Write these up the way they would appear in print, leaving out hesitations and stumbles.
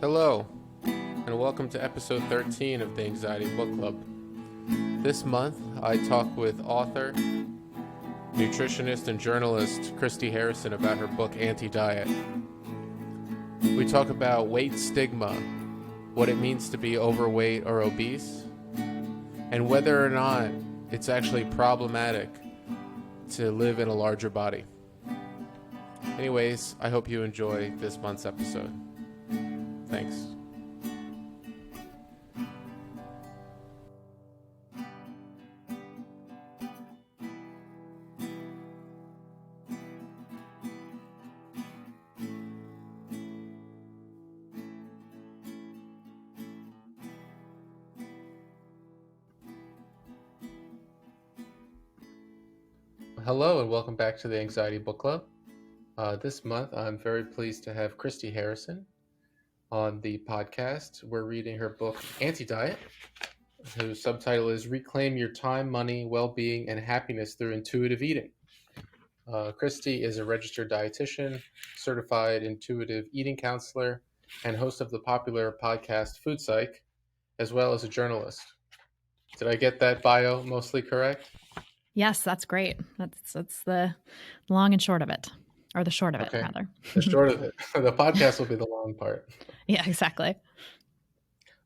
Hello, and welcome to episode 13 of the Anxiety Book Club. This month, I talk with author, nutritionist, and journalist Christy Harrison about her book, Anti-Diet. We talk about weight stigma, what it means to be overweight or obese, and whether or not it's actually problematic to live in a larger body. Anyways, I hope you enjoy this month's episode. Thanks. Hello and welcome back to the Anxiety Book Club. This month I'm very pleased to have Christy Harrison on the podcast. We're reading her book Anti-Diet, whose subtitle is Reclaim Your Time, Money, Well-Being, and Happiness Through Intuitive Eating. Christy is a registered dietitian, certified intuitive eating counselor, and host of the popular podcast Food Psych, as well as a journalist. Did I get that bio mostly correct? Yes, that's great. That's the long and short of it, or the short of it, rather. The short of it. The podcast will be the long part. Yeah, exactly.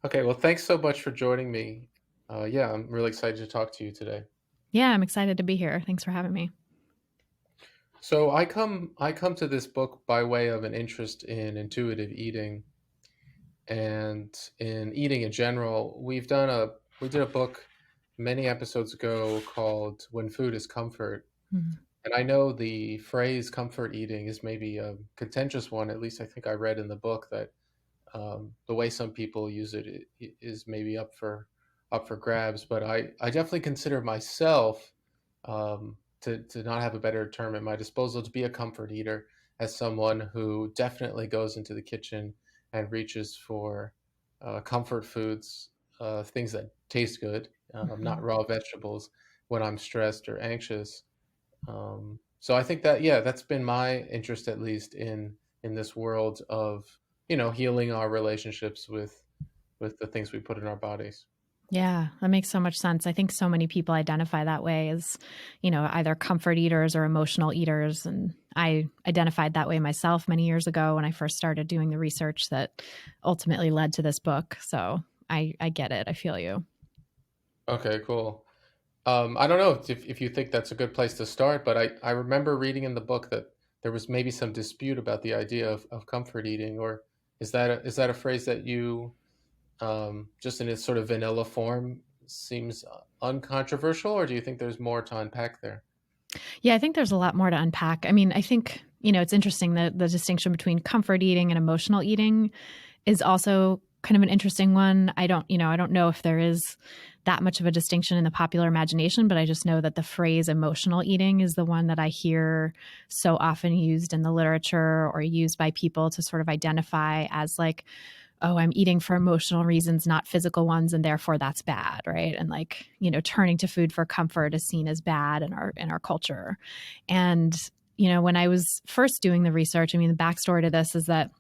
Okay, well, thanks so much for joining me. I'm really excited to talk to you today. Yeah, I'm excited to be here. Thanks for having me. So I come to this book by way of an interest in intuitive eating and in eating in general. We did a book many episodes ago called When Food is Comfort. Mm-hmm. And I know the phrase comfort eating is maybe a contentious one. At least I think I read in the book that the way some people use it is maybe up for grabs. But I definitely consider myself to not have a better term at my disposal to be a comfort eater, as someone who definitely goes into the kitchen and reaches for comfort foods, things that taste good. Not raw vegetables when I'm stressed or anxious. So I think that, that's been my interest, at least in this world of, healing our relationships with the things we put in our bodies. Yeah, that makes so much sense. I think so many people identify that way as, either comfort eaters or emotional eaters. And I identified that way myself many years ago when I first started doing the research that ultimately led to this book. So I get it. I feel you. Okay, cool. I don't know if you think that's a good place to start, but I remember reading in the book that there was maybe some dispute about the idea of comfort eating, or is that a phrase that you, just in its sort of vanilla form, seems uncontroversial, or do you think there's more to unpack there? Yeah, I think there's a lot more to unpack. I mean, I think, it's interesting that the distinction between comfort eating and emotional eating is also kind of an interesting one. I don't know if there is that much of a distinction in the popular imagination, but I just know that the phrase emotional eating is the one that I hear so often used in the literature or used by people to sort of identify as like, oh, I'm eating for emotional reasons, not physical ones, and therefore that's bad, right? And like, turning to food for comfort is seen as bad in our culture. And, when I was first doing the research, I mean, the backstory to this is that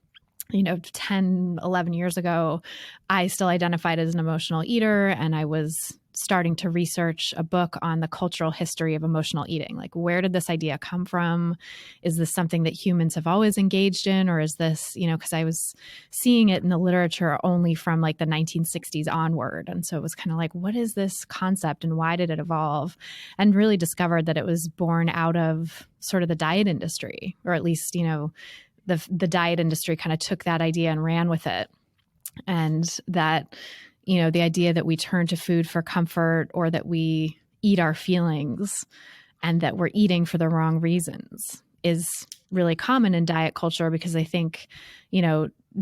10, 11 years ago, I still identified as an emotional eater, and I was starting to research a book on the cultural history of emotional eating. Like, where did this idea come from? Is this something that humans have always engaged in? Or is this, because I was seeing it in the literature only from like the 1960s onward. And so it was kind of like, what is this concept and why did it evolve? And really discovered that it was born out of sort of the diet industry, or at least, the diet industry kind of took that idea and ran with it. And that, the idea that we turn to food for comfort, or that we eat our feelings and that we're eating for the wrong reasons, is really common in diet culture, because I think,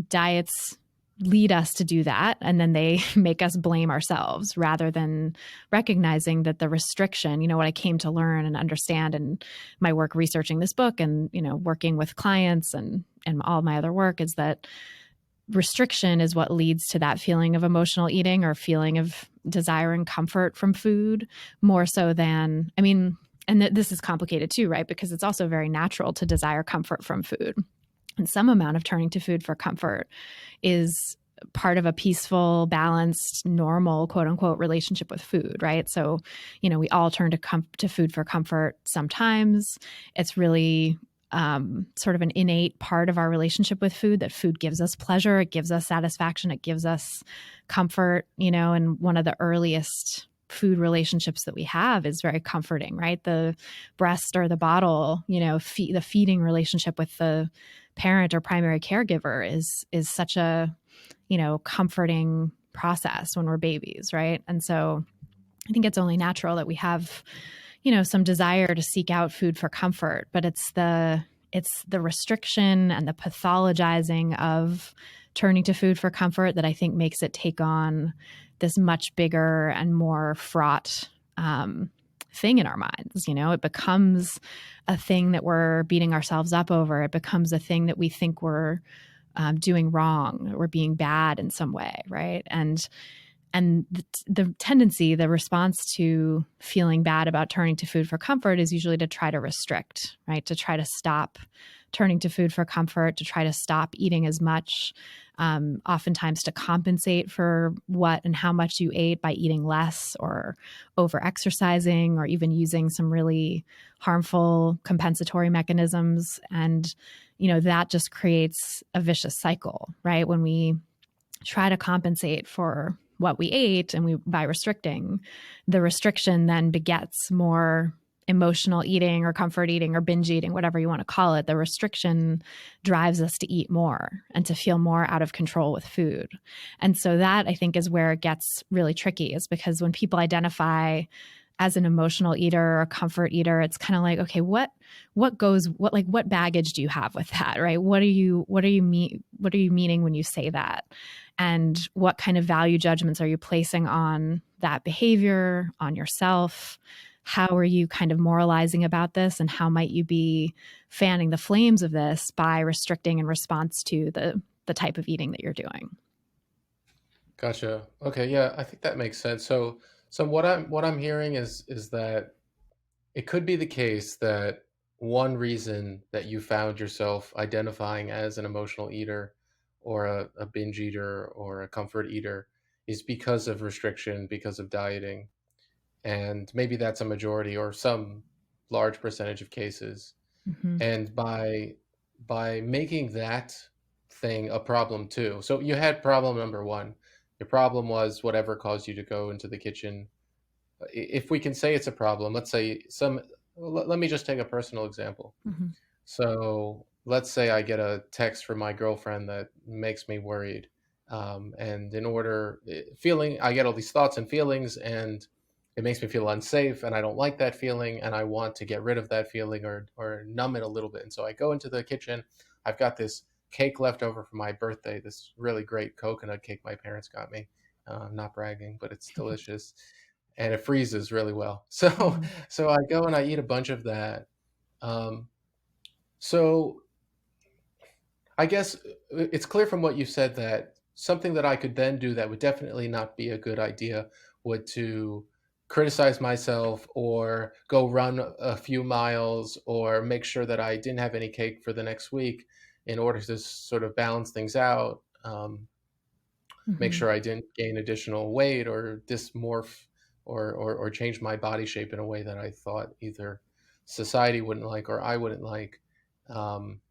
diets lead us to do that, and then they make us blame ourselves rather than recognizing that the restriction, what I came to learn and understand in my work researching this book and, working with clients and all my other work, is that restriction is what leads to that feeling of emotional eating or feeling of desiring comfort from food, more so than, and this is complicated too, right? Because it's also very natural to desire comfort from food. and some amount of turning to food for comfort is part of a peaceful, balanced, normal, quote unquote, relationship with food, right? So, we all turn to food for comfort sometimes. It's really sort of an innate part of our relationship with food, that food gives us pleasure, it gives us satisfaction, it gives us comfort, and one of the earliest food relationships that we have is very comforting, right? The breast or the bottle, the feeding relationship with the parent or primary caregiver is such a, comforting process when we're babies, right? And so I think it's only natural that we have, some desire to seek out food for comfort, but it's the restriction and the pathologizing of turning to food for comfort that I think makes it take on this much bigger and more fraught thing in our minds. It becomes a thing that we're beating ourselves up over. It becomes a thing that we think we're doing wrong or being bad in some way, right? And the tendency, the response to feeling bad about turning to food for comfort is usually to try to restrict, right? To try to stop turning to food for comfort, to try to stop eating as much, oftentimes to compensate for what and how much you ate by eating less or over exercising or even using some really harmful compensatory mechanisms. And, that just creates a vicious cycle, right? When we try to compensate for what we ate and by restricting, the restriction then begets more emotional eating or comfort eating or binge eating, whatever you want to call it. The restriction drives us to eat more and to feel more out of control with food. And so that, I think, is where it gets really tricky, is because when people identify as an emotional eater or a comfort eater, it's kind of like, okay, what baggage do you have with that, right? What are you meaning when you say that? And what kind of value judgments are you placing on that behavior, on yourself? How are you kind of moralizing about this? And how might you be fanning the flames of this by restricting in response to the type of eating that you're doing? Gotcha. Okay, yeah, I think that makes sense. So what I'm hearing is that it could be the case that one reason that you found yourself identifying as an emotional eater or a binge eater or a comfort eater is because of restriction, because of dieting. And maybe that's a majority or some large percentage of cases. Mm-hmm. And by making that thing a problem too. So you had problem number one. Your problem was whatever caused you to go into the kitchen. If we can say it's a problem, let's say let me just take a personal example. Mm-hmm. So let's say I get a text from my girlfriend that makes me worried. And I get all these thoughts and feelings, and it makes me feel unsafe, and I don't like that feeling, and I want to get rid of that feeling or numb it a little bit. And so I go into the kitchen. I've got this cake left over from my birthday, this really great coconut cake my parents got me. I'm not bragging, but it's delicious and it freezes really well. So Mm-hmm. so I go and I eat a bunch of that. Um, so I guess it's clear from what you said that something that I could then do that would definitely not be a good idea would to criticize myself or go run a few miles or make sure that I didn't have any cake for the next week in order to sort of balance things out. Make Mm-hmm. sure I didn't gain additional weight or dysmorph or change my body shape in a way that I thought either society wouldn't like or I wouldn't like. Um,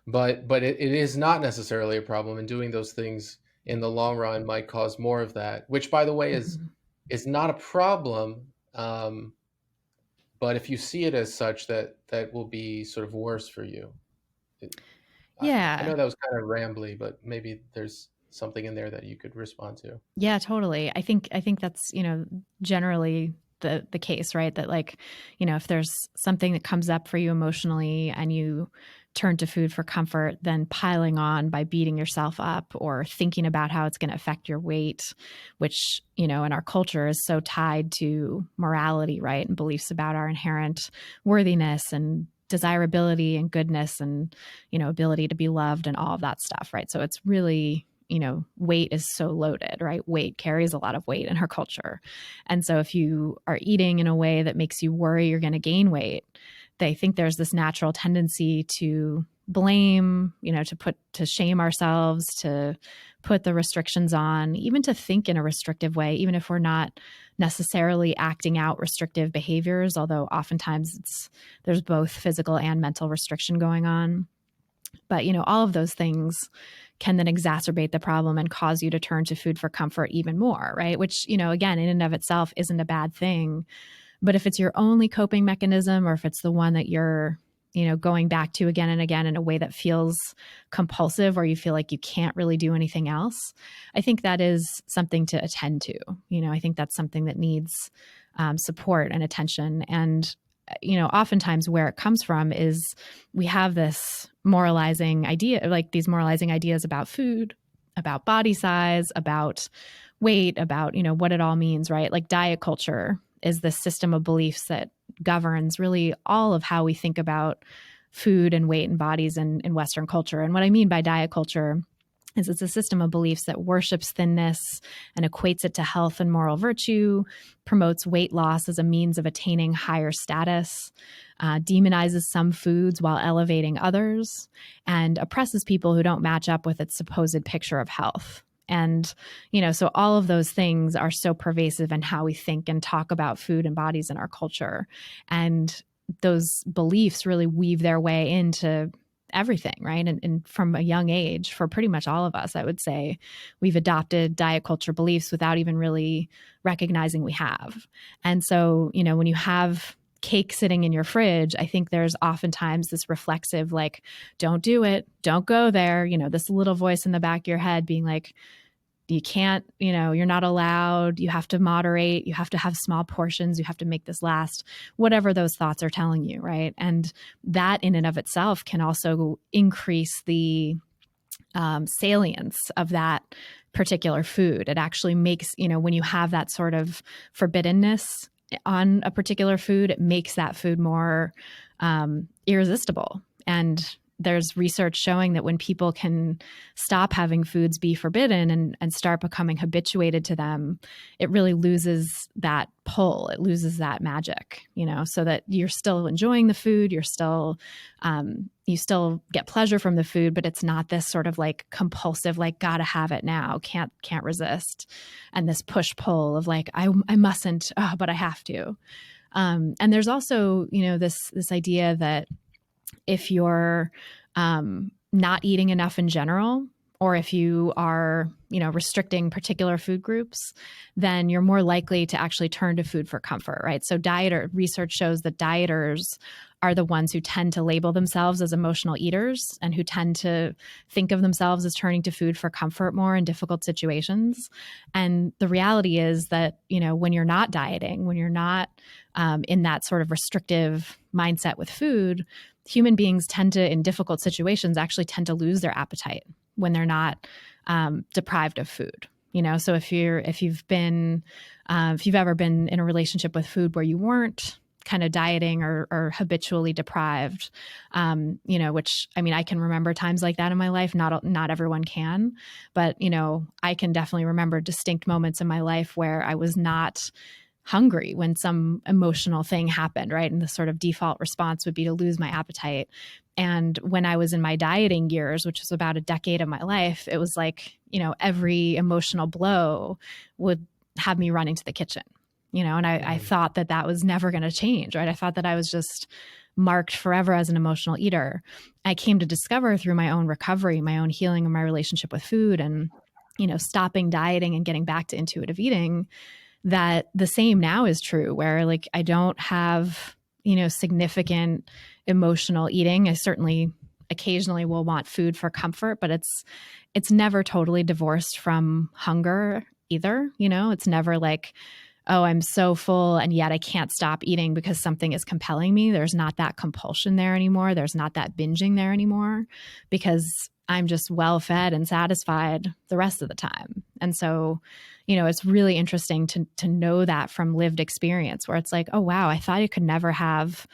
but it is not necessarily a problem, and doing those things in the long run might cause more of that, which by the way Mm-hmm. is not a problem. But if you see it as such, that will be sort of worse for you. It, I Yeah. know that was kind of rambly, but maybe there's something in there that you could respond to. Yeah, totally. I think that's, generally the case, right? That, like, if there's something that comes up for you emotionally and you turn to food for comfort, then piling on by beating yourself up or thinking about how it's going to affect your weight, which, in our culture is so tied to morality, right? And beliefs about our inherent worthiness and desirability and goodness and, ability to be loved and all of that stuff, right? So it's really, weight is so loaded, right? Weight carries a lot of weight in our culture. And so if you are eating in a way that makes you worry you're going to gain weight, they think there's this natural tendency to blame, to shame ourselves, to put the restrictions on, even to think in a restrictive way, even if we're not necessarily acting out restrictive behaviors, although oftentimes there's both physical and mental restriction going on. But, all of those things can then exacerbate the problem and cause you to turn to food for comfort even more, right? Which, again, in and of itself isn't a bad thing. But if it's your only coping mechanism, or if it's the one that you're, going back to again and again in a way that feels compulsive, or you feel like you can't really do anything else, I think that is something to attend to. I think that's something that needs support and attention. And oftentimes where it comes from is we have this moralizing idea, like these moralizing ideas about food, about body size, about weight, about, what it all means, right? Like diet culture is this system of beliefs that governs really all of how we think about food and weight and bodies in Western culture. And what I mean by diet culture is it's a system of beliefs that worships thinness and equates it to health and moral virtue, promotes weight loss as a means of attaining higher status, demonizes some foods while elevating others, and oppresses people who don't match up with its supposed picture of health. And, so all of those things are so pervasive in how we think and talk about food and bodies in our culture. And those beliefs really weave their way into everything, right? And from a young age, for pretty much all of us, I would say we've adopted diet culture beliefs without even really recognizing we have. And so, when you have cake sitting in your fridge, I think there's oftentimes this reflexive, like, don't do it, don't go there, this little voice in the back of your head being like, you can't, you're not allowed, you have to moderate, you have to have small portions, you have to make this last, whatever those thoughts are telling you, right? And that in and of itself can also increase the salience of that particular food. It actually makes, when you have that sort of forbiddenness on a particular food, it makes that food more irresistible. And there's research showing that when people can stop having foods be forbidden and start becoming habituated to them, it really loses that pull. It loses that magic, so that you're still enjoying the food. You're still, you still get pleasure from the food, but it's not this sort of like compulsive, like, gotta have it now, can't resist. And this push pull of like, I mustn't, but I have to. And there's also, this idea that if you're not eating enough in general, or if you are, restricting particular food groups, then you're more likely to actually turn to food for comfort, right? So research shows that dieters are the ones who tend to label themselves as emotional eaters and who tend to think of themselves as turning to food for comfort more in difficult situations. And the reality is that, when you're not dieting, when you're not in that sort of restrictive mindset with food, human beings tend to, in difficult situations, actually tend to lose their appetite when they're not deprived of food. So if you've ever been in a relationship with food where you weren't kind of dieting or habitually deprived, which, I mean, I can remember times like that in my life. Not everyone can, but, I can definitely remember distinct moments in my life where I was not hungry when some emotional thing happened, right? And the sort of default response would be to lose my appetite. And when I was in my dieting years, which was about a decade of my life, it was like, every emotional blow would have me running to the kitchen, and I thought that was never going to change, right? I thought that I was just marked forever as an emotional eater. I came to discover through my own recovery, my own healing, and my relationship with food, and, stopping dieting and getting back to intuitive eating, that the same now is true, where like I don't have, significant emotional eating. I certainly occasionally will want food for comfort, but it's never totally divorced from hunger either. It's never like, oh, I'm so full and yet I can't stop eating because something is compelling me. There's not that compulsion there anymore. There's not that binging there anymore, because I'm just well fed and satisfied the rest of the time. And so, it's really interesting to know that from lived experience, where it's like, oh, wow, I thought I could never have,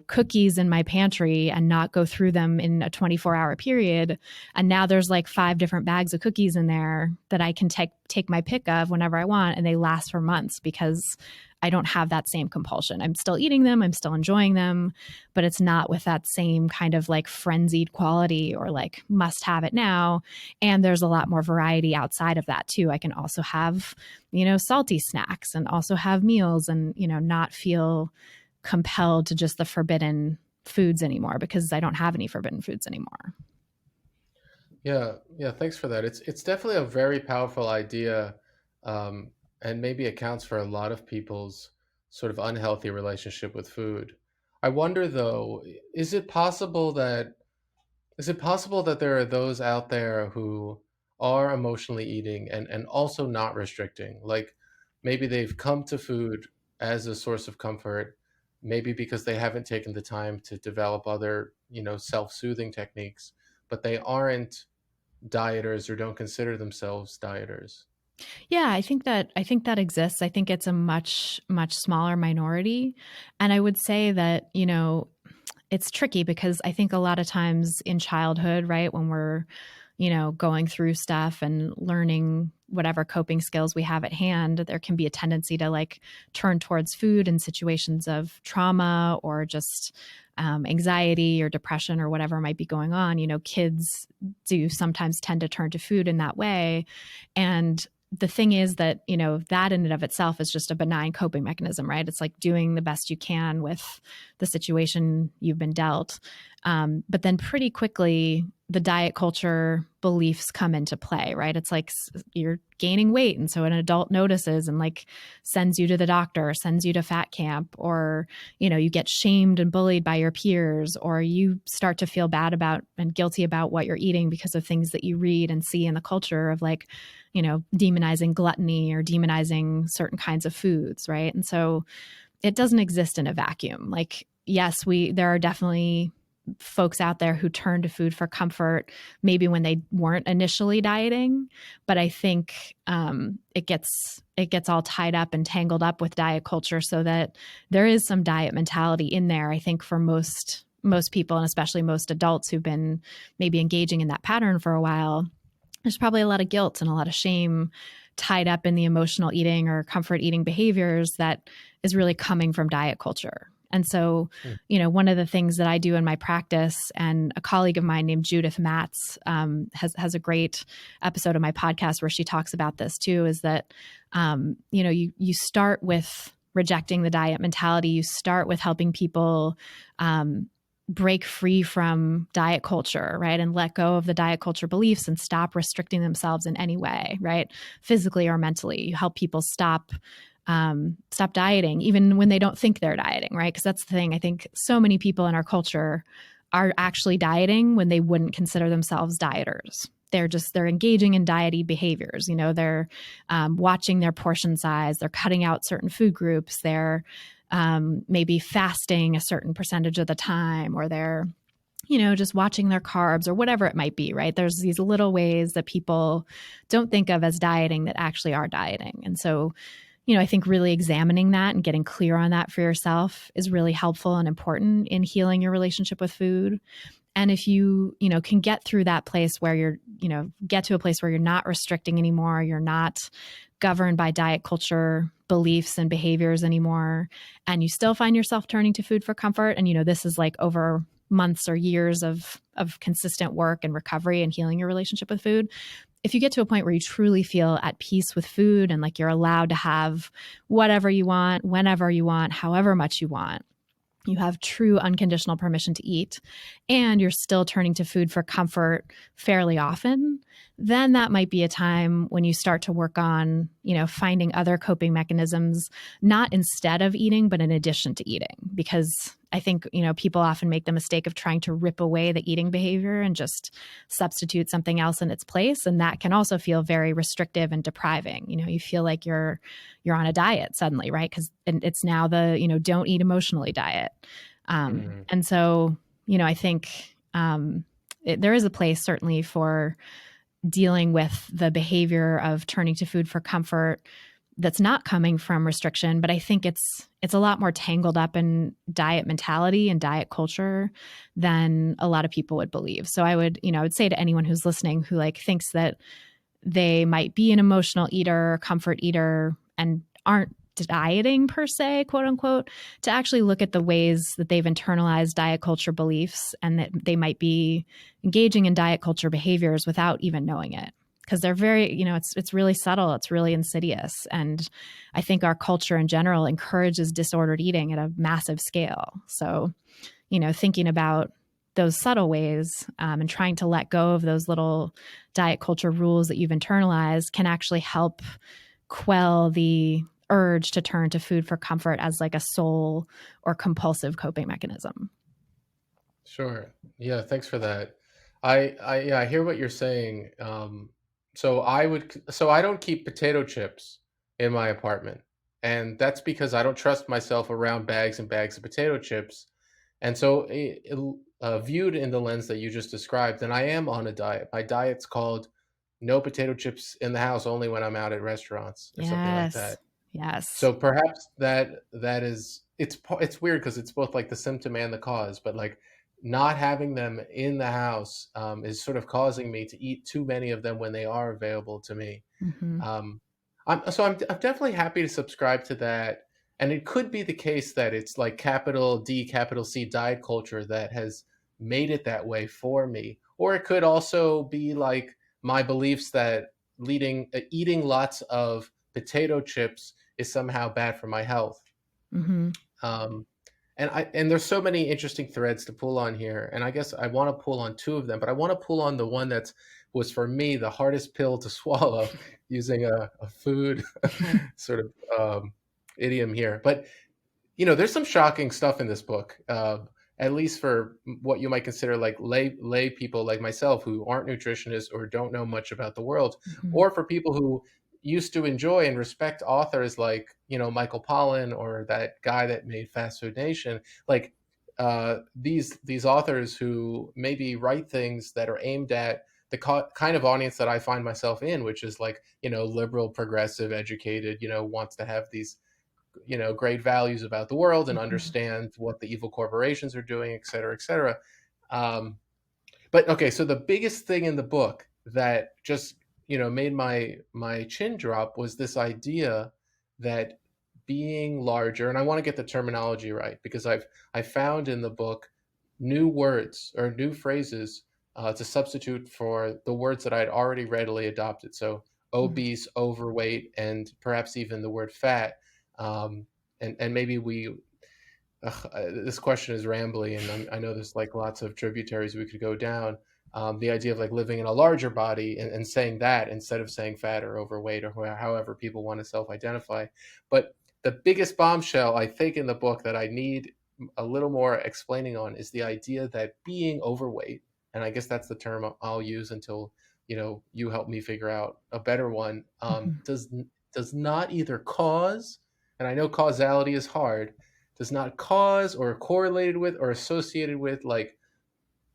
cookies in my pantry and not go through them in a 24-hour period. And now there's like 5 different bags of cookies in there that I can take my pick of whenever I want. And they last for months because I don't have that same compulsion. I'm still eating them, I'm still enjoying them, but it's not with that same kind of like frenzied quality or like must have it now. And there's a lot more variety outside of that too. I can also have, salty snacks and also have meals and, not feel compelled to just the forbidden foods anymore because I don't have any forbidden foods anymore. Yeah, yeah, thanks for that. It's definitely a very powerful idea, um, and maybe accounts for a lot of people's sort of unhealthy relationship with food. I wonder though, is it possible that is it possible that there are those out there who are emotionally eating and also not restricting? Like maybe they've come to food as a source of comfort, maybe because they haven't taken the time to develop other, self-soothing techniques, but they aren't dieters or don't consider themselves dieters. Yeah, I think that exists. I think it's a much smaller minority. And I would say that, it's tricky because I think a lot of times in childhood, right, when we're, going through stuff and learning whatever coping skills we have at hand, there can be a tendency to like turn towards food in situations of trauma or just anxiety or depression or whatever might be going on. Kids do sometimes tend to turn to food in that way. And the thing is that, that in and of itself is just a benign coping mechanism, right? It's like doing the best you can with the situation you've been dealt. But then pretty quickly, the diet culture beliefs come into play, right? It's like you're gaining weight. And so an adult notices and like sends you to the doctor, or sends you to fat camp, or, you get shamed and bullied by your peers, or you start to feel bad about and guilty about what you're eating because of things that you read and see in the culture of like, demonizing gluttony or demonizing certain kinds of foods, right? And so it doesn't exist in a vacuum. Like, yes, there are definitely folks out there who turn to food for comfort, maybe when they weren't initially dieting. But I think it gets all tied up and tangled up with diet culture, so that there is some diet mentality in there. I think for most people, and especially most adults who've been maybe engaging in that pattern for a while, there's probably a lot of guilt and a lot of shame tied up in the emotional eating or comfort eating behaviors that is really coming from diet culture. And so, Hmm. one of the things that I do in my practice, and a colleague of mine named Judith Matz has a great episode of my podcast where she talks about this too, is that, you start with rejecting the diet mentality. You start with helping people break free from diet culture, right? And let go of the diet culture beliefs and stop restricting themselves in any way, right? Physically or mentally. You help people stop dieting, even when they don't think they're dieting, right? Because that's the thing. I think so many people in our culture are actually dieting when they wouldn't consider themselves dieters. They're engaging in diety behaviors. They're watching their portion size. They're cutting out certain food groups. They're maybe fasting a certain percentage of the time, or they're, just watching their carbs or whatever it might be, right? There's these little ways that people don't think of as dieting that actually are dieting. And so, I think really examining that and getting clear on that for yourself is really helpful and important in healing your relationship with food. And if you, can get through that place where get to a place where you're not restricting anymore, you're not governed by diet culture beliefs and behaviors anymore, and you still find yourself turning to food for comfort. And, this is like over months or years of consistent work and recovery and healing your relationship with food. If you get to a point where you truly feel at peace with food and like you're allowed to have whatever you want, whenever you want, however much you want, you have true unconditional permission to eat, and you're still turning to food for comfort fairly often, then that might be a time when you start to work on, finding other coping mechanisms, not instead of eating, but in addition to eating. Because I think, people often make the mistake of trying to rip away the eating behavior and just substitute something else in its place. And that can also feel very restrictive and depriving. You feel like you're on a diet suddenly, right? Because it's now the, don't eat emotionally diet. Mm. And so, I think there is a place certainly for dealing with the behavior of turning to food for comfort that's not coming from restriction, but I think it's a lot more tangled up in diet mentality and diet culture than a lot of people would believe. So I would say to anyone who's listening who like thinks that they might be an emotional eater, comfort eater, and aren't dieting per se, quote unquote, to actually look at the ways that they've internalized diet culture beliefs and that they might be engaging in diet culture behaviors without even knowing it. Because they're very, it's really subtle, it's really insidious. And I think our culture in general encourages disordered eating at a massive scale. So, thinking about those subtle ways and trying to let go of those little diet culture rules that you've internalized can actually help quell the urge to turn to food for comfort as like a sole or compulsive coping mechanism. Sure. Yeah, thanks for that. I hear what you're saying. So I don't keep potato chips in my apartment, and that's because I don't trust myself around bags and bags of potato chips. And so, viewed in the lens that you just described, then I am on a diet. My diet's called no potato chips in the house, only when I'm out at restaurants or something like Yes. that. Yes. So perhaps that is it's weird because it's both like the symptom and the cause, but like not having them in the house is sort of causing me to eat too many of them when they are available to me. Mm-hmm. Um, I'm definitely happy to subscribe to that, and it could be the case that it's like capital D, capital C diet culture that has made it that way for me, or it could also be like my beliefs that eating lots of potato chips is somehow bad for my health. Mm-hmm. Um, and there's so many interesting threads to pull on here, and I guess I want to pull on two of them, but I want to pull on the one that was for me the hardest pill to swallow, using a food sort of idiom here. But there's some shocking stuff in this book, at least for what you might consider like lay people like myself who aren't nutritionists or don't know much about the world, Mm-hmm. or for people who used to enjoy and respect authors like Michael Pollan or that guy that made Fast Food Nation, like these authors who maybe write things that are aimed at the kind of audience that I find myself in, which is like liberal, progressive, educated, wants to have these great values about the world and Mm-hmm. understand what the evil corporations are doing, et cetera, et cetera. Um, but okay, so the biggest thing in the book that just made my chin drop was this idea that being larger, and I want to get the terminology right because I found in the book new words or new phrases to substitute for the words that I'd already readily adopted. So obese, overweight, and perhaps even the word fat. Um, and maybe this question is rambly, and I know there's like lots of tributaries we could go down. The idea of like living in a larger body and saying that instead of saying fat or overweight or however people want to self-identify. But the biggest bombshell I think in the book that I need a little more explaining on is the idea that being overweight, and I guess that's the term I'll use until you help me figure out a better one, Mm-hmm. does not either cause, and I know causality is hard, does not cause or correlated with or associated with like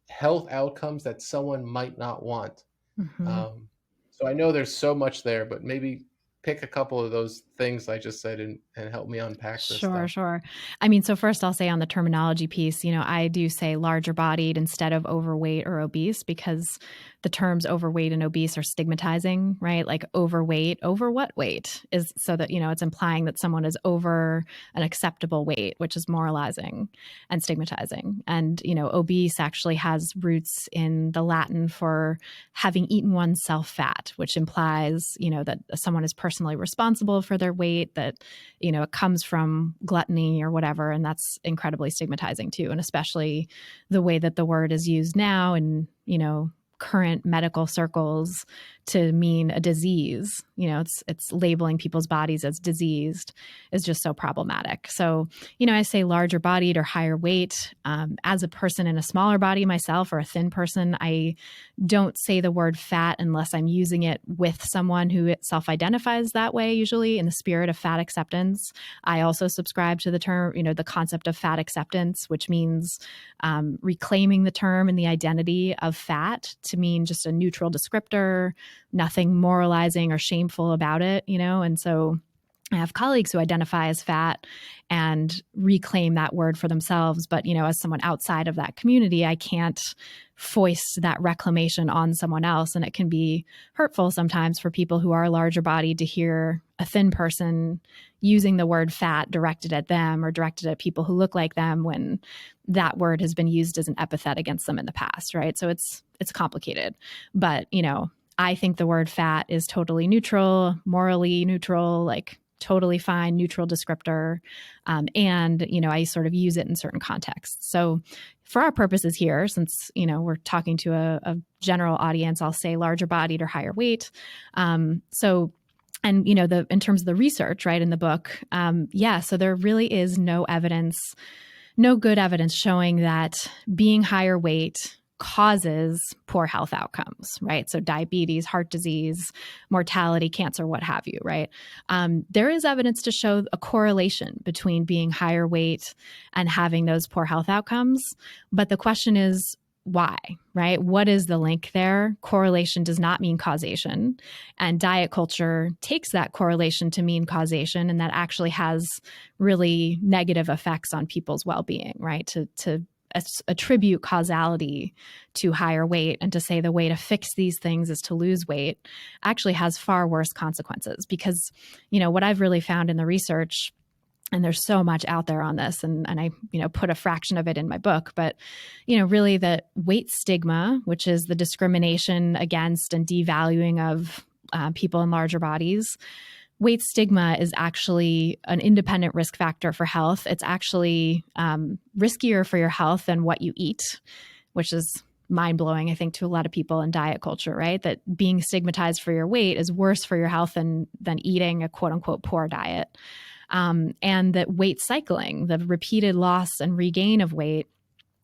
health outcomes that someone might not want. Mm-hmm. Um, so I know there's so much there, but maybe pick a couple of those things I just said and help me unpack this Sure, stuff. sure. I mean, so first I'll say on the terminology piece, I do say larger bodied instead of overweight or obese because the terms overweight and obese are stigmatizing, right? Like overweight, over what weight is so that, it's implying that someone is over an acceptable weight, which is moralizing and stigmatizing. And, obese actually has roots in the Latin for having eaten oneself fat, which implies, that someone is personally responsible for their weight, that it comes from gluttony or whatever. And that's incredibly stigmatizing too. And especially the way that the word is used now in, current medical circles to mean a disease. It's labeling people's bodies as diseased is just so problematic. So, I say larger bodied or higher weight. As a person in a smaller body myself or a thin person, I don't say the word fat unless I'm using it with someone who self-identifies that way, usually in the spirit of fat acceptance. I also subscribe to the term, the concept of fat acceptance, which means reclaiming the term and the identity of fat to mean just a neutral descriptor, nothing moralizing or shameful about it, and so I have colleagues who identify as fat and reclaim that word for themselves. But, as someone outside of that community, I can't foist that reclamation on someone else. And it can be hurtful sometimes for people who are larger bodied to hear a thin person using the word fat directed at them or directed at people who look like them when that word has been used as an epithet against them in the past, right? So it's complicated. But, I think the word fat is totally neutral, morally neutral, like totally fine, neutral descriptor. And, I sort of use it in certain contexts. So for our purposes here, since, we're talking to a general audience, I'll say larger bodied or higher weight. And in terms of the research, right, in the book, so there really is no good evidence showing that being higher weight causes poor health outcomes, right? So diabetes, heart disease, mortality, cancer, what have you, right? There is evidence to show a correlation between being higher weight and having those poor health outcomes. But the question is, why, right? What is the link there? Correlation does not mean causation. And diet culture takes that correlation to mean causation, and that actually has really negative effects on people's well-being, right? To attribute causality to higher weight and to say the way to fix these things is to lose weight actually has far worse consequences. Because, what I've really found in the research, and there's so much out there on this, and I, put a fraction of it in my book, but, really the weight stigma, which is the discrimination against and devaluing of people in larger bodies, weight stigma is actually an independent risk factor for health. It's actually riskier for your health than what you eat, which is mind-blowing, I think, to a lot of people in diet culture, right? That being stigmatized for your weight is worse for your health than eating a quote-unquote poor diet. And that weight cycling, the repeated loss and regain of weight,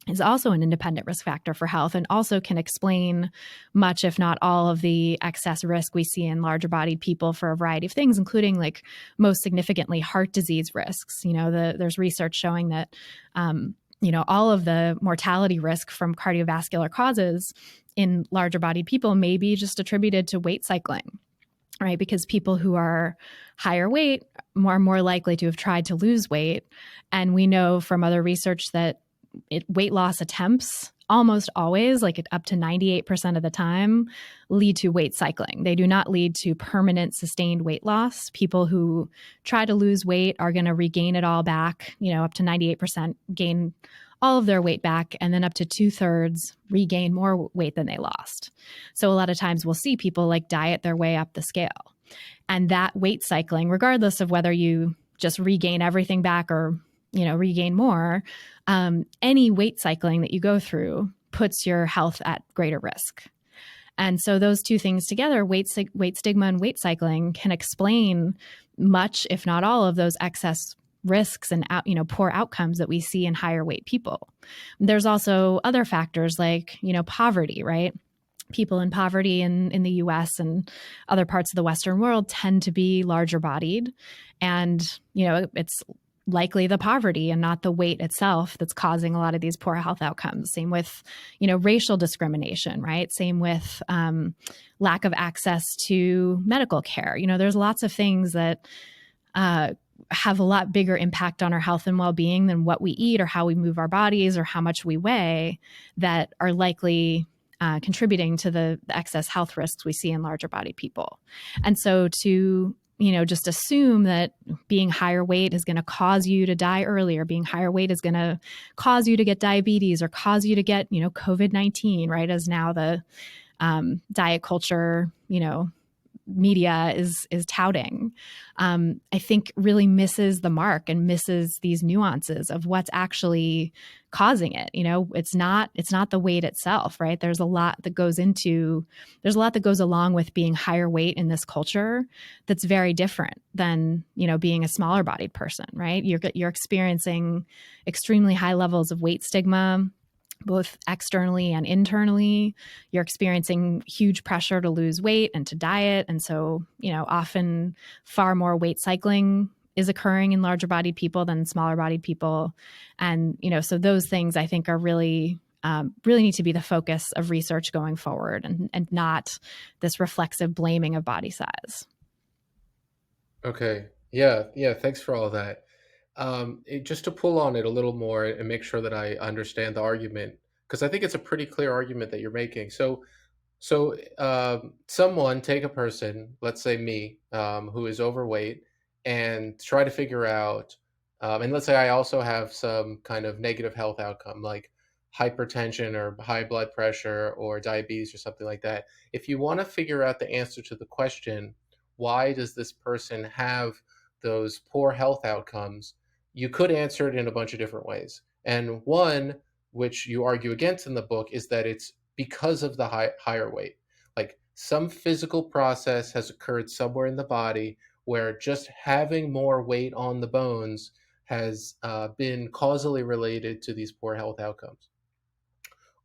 is also an independent risk factor for health and also can explain much, if not all, of the excess risk we see in larger bodied people for a variety of things, including, like, most significantly, heart disease risks. There's research showing that, all of the mortality risk from cardiovascular causes in larger bodied people may be just attributed to weight cycling, right? Because people who are higher weight are more likely to have tried to lose weight. And we know from other research that weight loss attempts almost always, like up to 98% of the time, lead to weight cycling. They do not lead to permanent sustained weight loss. People who try to lose weight are going to regain it all back, up to 98% gain all of their weight back, and then up to 2/3 regain more weight than they lost. So a lot of times we'll see people like diet their way up the scale. And that weight cycling, regardless of whether you just regain everything back or regain more, any weight cycling that you go through puts your health at greater risk. And so those two things together, weight stigma and weight cycling, can explain much, if not all, of those excess risks and poor outcomes that we see in higher weight people. There's also other factors like poverty, right? People in poverty in the US and other parts of the Western world tend to be larger bodied. And, it's likely the poverty and not the weight itself that's causing a lot of these poor health outcomes. Same with, racial discrimination, right? Same with lack of access to medical care. There's lots of things that have a lot bigger impact on our health and well-being than what we eat or how we move our bodies or how much we weigh that are likely contributing to the excess health risks we see in larger bodied people. And so to just assume that being higher weight is going to cause you to die earlier, being higher weight is going to cause you to get diabetes or cause you to get, COVID-19, right? As now the diet culture, media is touting, I think really misses the mark and misses these nuances of what's actually causing it. It's not the weight itself, right? There's a lot that goes along with being higher weight in this culture that's very different than, being a smaller bodied person, right? You're experiencing extremely high levels of weight stigma, both externally and internally. You're experiencing huge pressure to lose weight and to diet. And so, often far more weight cycling is occurring in larger bodied people than smaller bodied people. And, so those things I think are really need to be the focus of research going forward and not this reflexive blaming of body size. Okay. Yeah, yeah. Thanks for all that. Just to pull on it a little more and make sure that I understand the argument, because I think it's a pretty clear argument that you're making. So, someone take a person, let's say me, who is overweight, and try to figure out, and let's say I also have some kind of negative health outcome like hypertension or high blood pressure or diabetes or something like that. If you want to figure out the answer to the question, why does this person have those poor health outcomes? You could answer it in a bunch of different ways. And one, which you argue against in the book, is that it's because of the higher weight. Like some physical process has occurred somewhere in the body where just having more weight on the bones has been causally related to these poor health outcomes.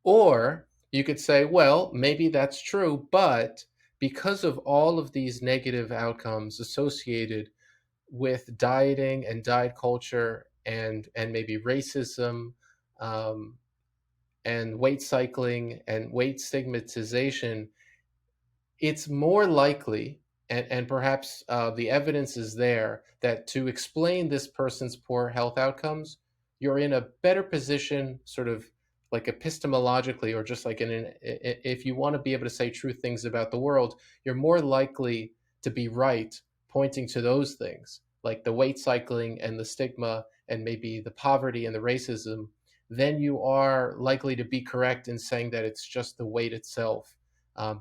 Or you could say, well, maybe that's true, but because of all of these negative outcomes associated with dieting and diet culture and maybe racism, um, and weight cycling and weight stigmatization, it's more likely, and perhaps the evidence is there, that to explain this person's poor health outcomes, you're in a better position, sort of like epistemologically, or just like if you want to be able to say true things about the world, you're more likely to be right, pointing to those things, like the weight cycling and the stigma and maybe the poverty and the racism, than you are likely to be correct in saying that it's just the weight itself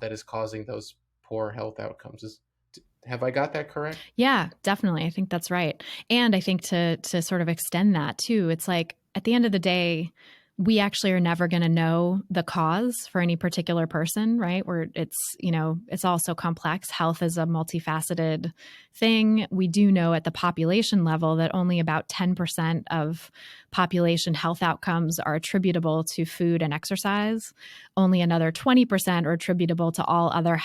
that is causing those poor health outcomes. Have I got that correct? Yeah, definitely. I think that's right. And I think to sort of extend that too, it's like at the end of the day, we actually are never going to know the cause for any particular person, right? Where it's, it's all so complex. Health is a multifaceted thing. We do know at the population level that only about 10% of population health outcomes are attributable to food and exercise. Only another 20% are attributable to all other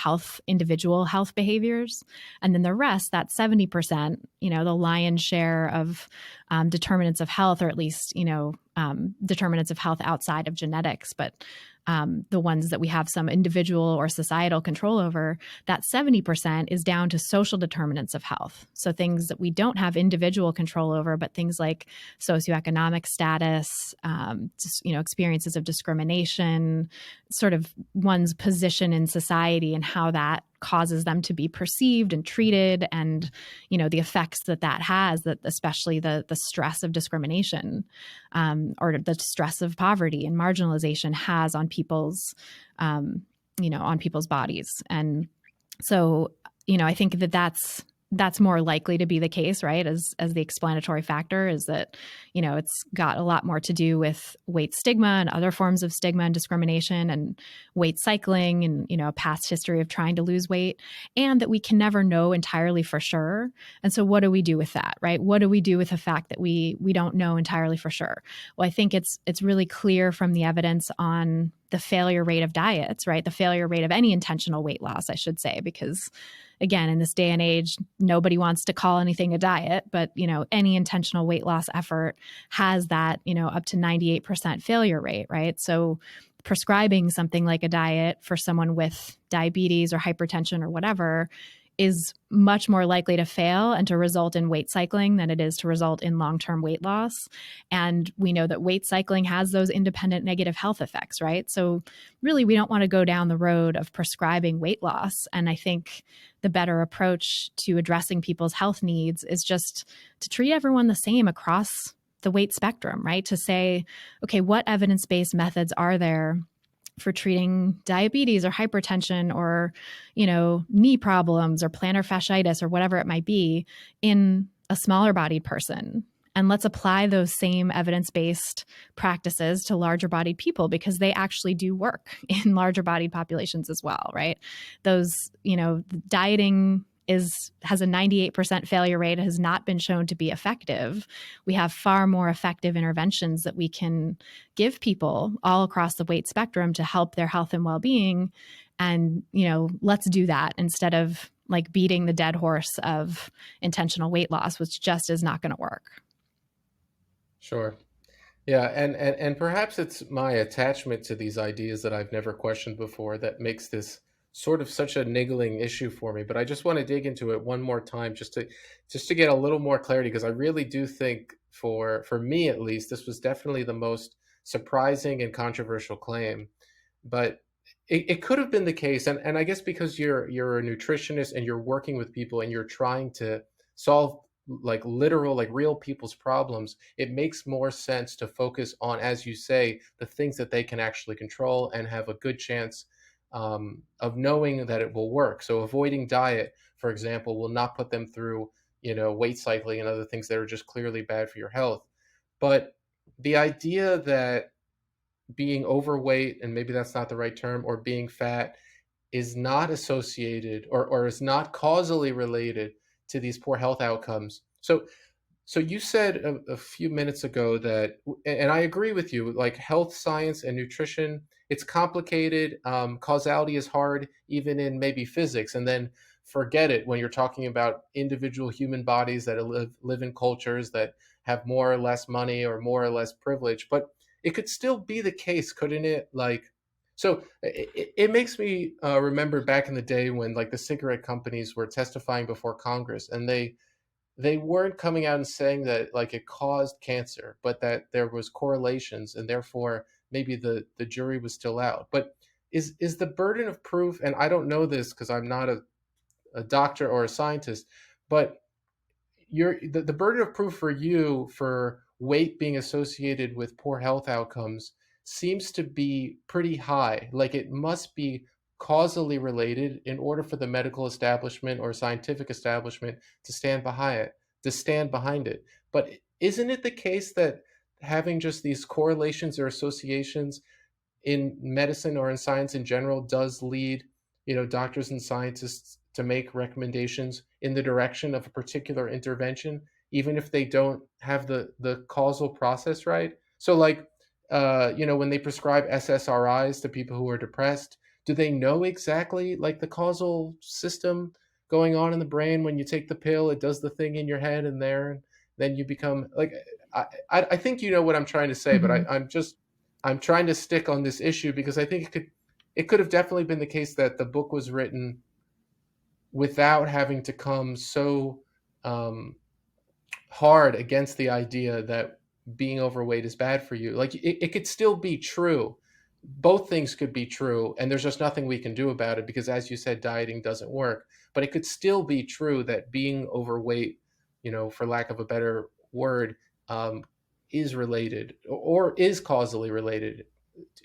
individual health behaviors. And then the rest, that 70%, the lion's share of determinants of health, or at least, determinants of health outside of genetics, but the ones that we have some individual or societal control over, that 70% is down to social determinants of health. So things that we don't have individual control over, but things like socioeconomic status, experiences of discrimination, sort of one's position in society and how that causes them to be perceived and treated, and the effects that has, that especially the stress of discrimination, or the stress of poverty and marginalization has on people's on people's bodies. And so I think that's more likely to be the case, right? As the explanatory factor is that, it's got a lot more to do with weight stigma and other forms of stigma and discrimination and weight cycling and, a past history of trying to lose weight, and that we can never know entirely for sure. And so what do we do with that, right? What do we do with the fact that we don't know entirely for sure? Well, I think it's really clear from the evidence on the failure rate of diets, right? The failure rate of any intentional weight loss, I should say, because again, in this day and age, nobody wants to call anything a diet, but any intentional weight loss effort has that, up to 98% failure rate, right? So prescribing something like a diet for someone with diabetes or hypertension or whatever is much more likely to fail and to result in weight cycling than it is to result in long-term weight loss. And we know that weight cycling has those independent negative health effects, right? So really, we don't want to go down the road of prescribing weight loss. And I think the better approach to addressing people's health needs is just to treat everyone the same across the weight spectrum, right? To say, okay, what evidence-based methods are there for treating diabetes or hypertension or, knee problems or plantar fasciitis or whatever it might be in a smaller bodied person? And let's apply those same evidence-based practices to larger bodied people, because they actually do work in larger bodied populations as well, right? Those, dieting has a 98% failure rate. It has not been shown to be effective. We have far more effective interventions that we can give people all across the weight spectrum to help their health and well-being. And, let's do that instead of like beating the dead horse of intentional weight loss, which just is not going to work. Sure. Yeah, and perhaps it's my attachment to these ideas that I've never questioned before that makes this sort of such a niggling issue for me, but I just want to dig into it one more time just to get a little more clarity, because I really do think for me at least this was definitely the most surprising and controversial claim. But it could have been the case, and I guess because you're a nutritionist and you're working with people and you're trying to solve like literal, like real people's problems, it makes more sense to focus on, as you say, the things that they can actually control and have a good chance of knowing that it will work. So avoiding diet, for example, will not put them through, weight cycling and other things that are just clearly bad for your health. But the idea that being overweight, and maybe that's not the right term, or being fat is not associated, or is not causally related to these poor health outcomes. So you said a few minutes ago that, and I agree with you, like health science and nutrition, it's complicated. Causality is hard, even in maybe physics. And then forget it when you're talking about individual human bodies that live in cultures that have more or less money or more or less privilege. But it could still be the case, couldn't it? Like, so it makes me remember back in the day when like the cigarette companies were testifying before Congress, and they weren't coming out and saying that like it caused cancer, but that there was correlations, and therefore maybe the jury was still out. But is the burden of proof, and I don't know this because I'm not a doctor or a scientist, but the burden of proof for you for weight being associated with poor health outcomes seems to be pretty high. Like it must be causally related in order for the medical establishment or scientific establishment to stand behind it. But isn't it the case that having just these correlations or associations in medicine or in science in general does lead, doctors and scientists to make recommendations in the direction of a particular intervention, even if they don't have the causal process right? So, like, when they prescribe SSRIs to people who are depressed, do they know exactly like the causal system going on in the brain? When you take the pill, it does the thing in your head and there, and then you become like, I think you know what I'm trying to say, but Mm-hmm. I'm trying to stick on this issue because I think it could have definitely been the case that the book was written without having to come so um, hard against the idea that being overweight is bad for you. Like it could still be true. Both things could be true, and there's just nothing we can do about it because, as you said, dieting doesn't work. But it could still be true that being overweight, for lack of a better word, um, is related or is causally related.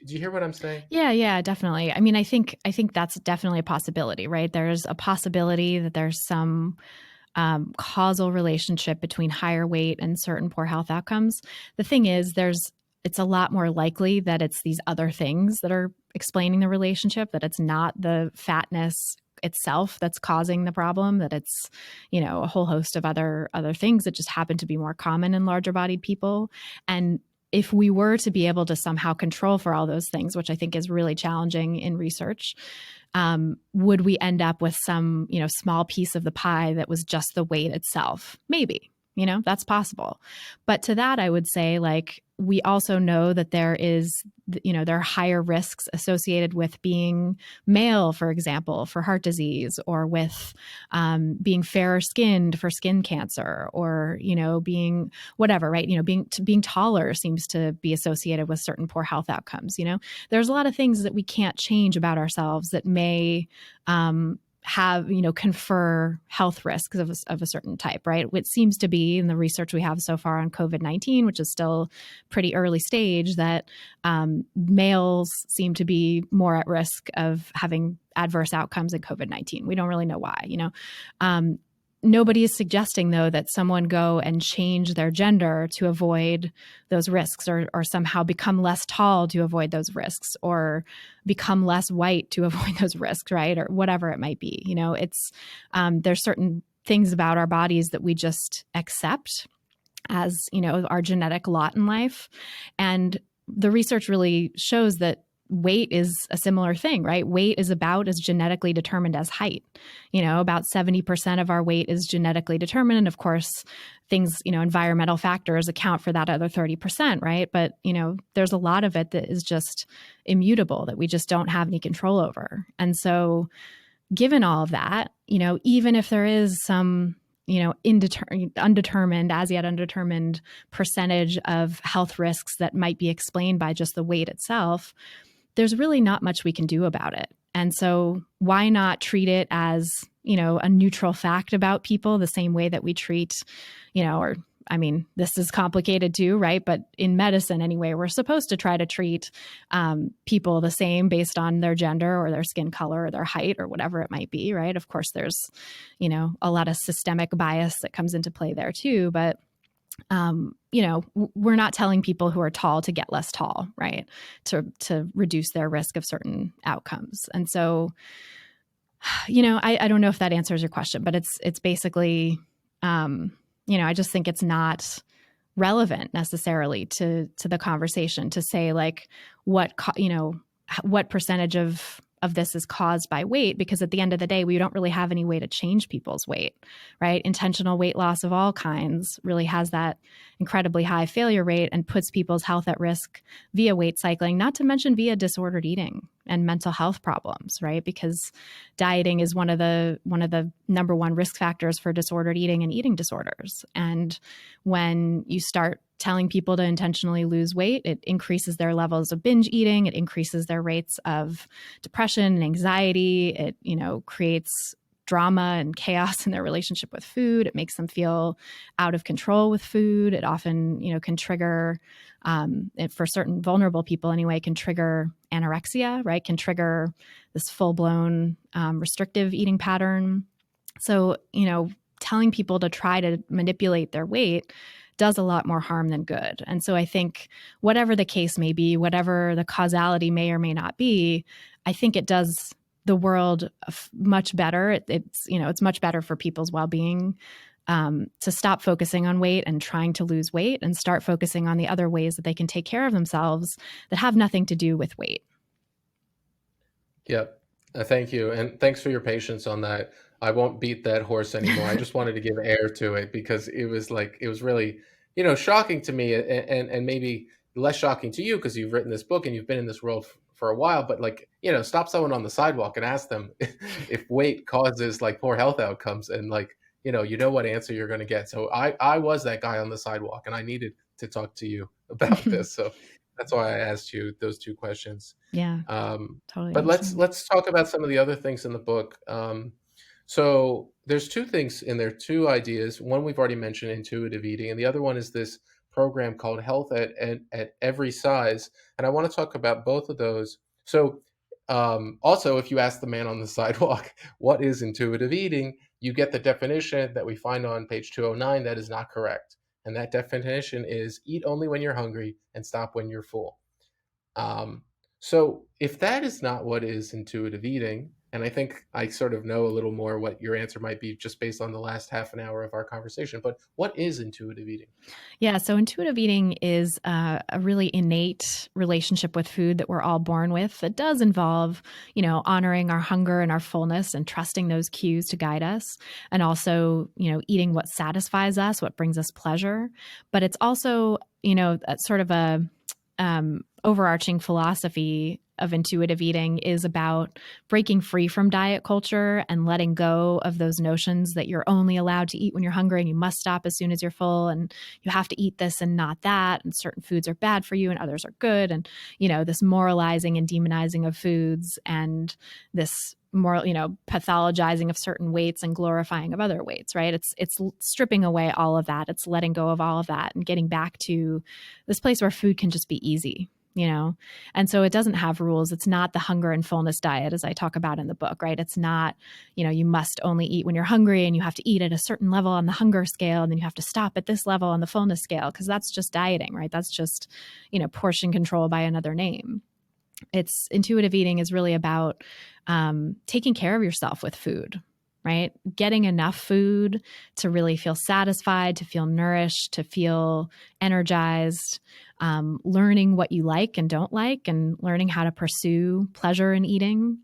Do you hear what I'm saying? Yeah, yeah, definitely. I mean, I think that's definitely a possibility, right? There's a possibility that there's some causal relationship between higher weight and certain poor health outcomes. The thing is, it's a lot more likely that it's these other things that are explaining the relationship, that it's not the fatness itself that's causing the problem, that it's, a whole host of other things that just happen to be more common in larger bodied people. And if we were to be able to somehow control for all those things, which I think is really challenging in research, would we end up with some, small piece of the pie that was just the weight itself? Maybe, that's possible. But to that, I would say, like, we also know that there are higher risks associated with being male, for example, for heart disease, or with being fairer skinned for skin cancer, or, being whatever, right? Being taller seems to be associated with certain poor health outcomes. There's a lot of things that we can't change about ourselves that may have, confer health risks of a certain type, right? It seems to be in the research we have so far on COVID-19, which is still pretty early stage, that males seem to be more at risk of having adverse outcomes in COVID-19. We don't really know why, Nobody is suggesting, though, that someone go and change their gender to avoid those risks, or somehow become less tall to avoid those risks, or become less white to avoid those risks, right? Or whatever it might be. There's certain things about our bodies that we just accept as, our genetic lot in life. And the research really shows that weight is a similar thing, right? Weight is about as genetically determined as height. About 70% of our weight is genetically determined. And of course, things, environmental factors account for that other 30%, right? But, there's a lot of it that is just immutable that we just don't have any control over. And so, given all of that, even if there is some, undetermined, as yet undetermined percentage of health risks that might be explained by just the weight itself, there's really not much we can do about it. And so why not treat it as, a neutral fact about people the same way that we treat, this is complicated too, right? But in medicine anyway, we're supposed to try to treat people the same based on their gender or their skin color or their height or whatever it might be, right? Of course, there's, a lot of systemic bias that comes into play there too. But we're not telling people who are tall to get less tall, right? To reduce their risk of certain outcomes. And so, I don't know if that answers your question, but it's basically, I just think it's not relevant necessarily to the conversation to say like what percentage of this is caused by weight, because at the end of the day, we don't really have any way to change people's weight, right? Intentional weight loss of all kinds really has that incredibly high failure rate and puts people's health at risk via weight cycling, not to mention via disordered eating and mental health problems, right? Because dieting is one of the number one risk factors for disordered eating and eating disorders. And when you start telling people to intentionally lose weight, it increases their levels of binge eating, it increases their rates of depression and anxiety, it, creates drama and chaos in their relationship with food. It makes them feel out of control with food. It often, can trigger, for certain vulnerable people anyway, can trigger anorexia, right? Can trigger this full-blown restrictive eating pattern. So, telling people to try to manipulate their weight does a lot more harm than good. And so I think whatever the case may be, whatever the causality may or may not be, I think it does the world much better. It's much better for people's well-being to stop focusing on weight and trying to lose weight and start focusing on the other ways that they can take care of themselves that have nothing to do with weight. Yep. Thank you. And thanks for your patience on that. I won't beat that horse anymore. I just wanted to give air to it because it was really, shocking to me and maybe less shocking to you because you've written this book and you've been in this world for a while, but stop someone on the sidewalk and ask them if weight causes like poor health outcomes and what answer you're going to get. So I was that guy on the sidewalk and I needed to talk to you about this. So that's why I asked you those two questions. Yeah, totally. But let's talk about some of the other things in the book. So there's two things in there, two ideas. One we've already mentioned, intuitive eating, and the other one is this program called Health at Every Size. And I want to talk about both of those. So also, if you ask the man on the sidewalk, what is intuitive eating, you get the definition that we find on page 209 that is not correct. And that definition is eat only when you're hungry and stop when you're full. So if that is not what is intuitive eating, and I think I sort of know a little more what your answer might be just based on the last half an hour of our conversation, but what is intuitive eating? Yeah, so intuitive eating is a really innate relationship with food that we're all born with. It does involve, honoring our hunger and our fullness and trusting those cues to guide us, and also, eating what satisfies us, what brings us pleasure. But it's also, sort of a overarching philosophy of intuitive eating is about breaking free from diet culture and letting go of those notions that you're only allowed to eat when you're hungry and you must stop as soon as you're full and you have to eat this and not that, and certain foods are bad for you and others are good, and this moralizing and demonizing of foods and this moral, pathologizing of certain weights and glorifying of other weights, right? It's stripping away all of that. It's letting go of all of that and getting back to this place where food can just be easy. And so it doesn't have rules. It's not the hunger and fullness diet, as I talk about in the book, right? It's not, you must only eat when you're hungry and you have to eat at a certain level on the hunger scale and then you have to stop at this level on the fullness scale, because that's just dieting, right? That's just, portion control by another name. It's intuitive eating is really about taking care of yourself with food, right? Getting enough food to really feel satisfied, to feel nourished, to feel energized, learning what you like and don't like, and learning how to pursue pleasure in eating,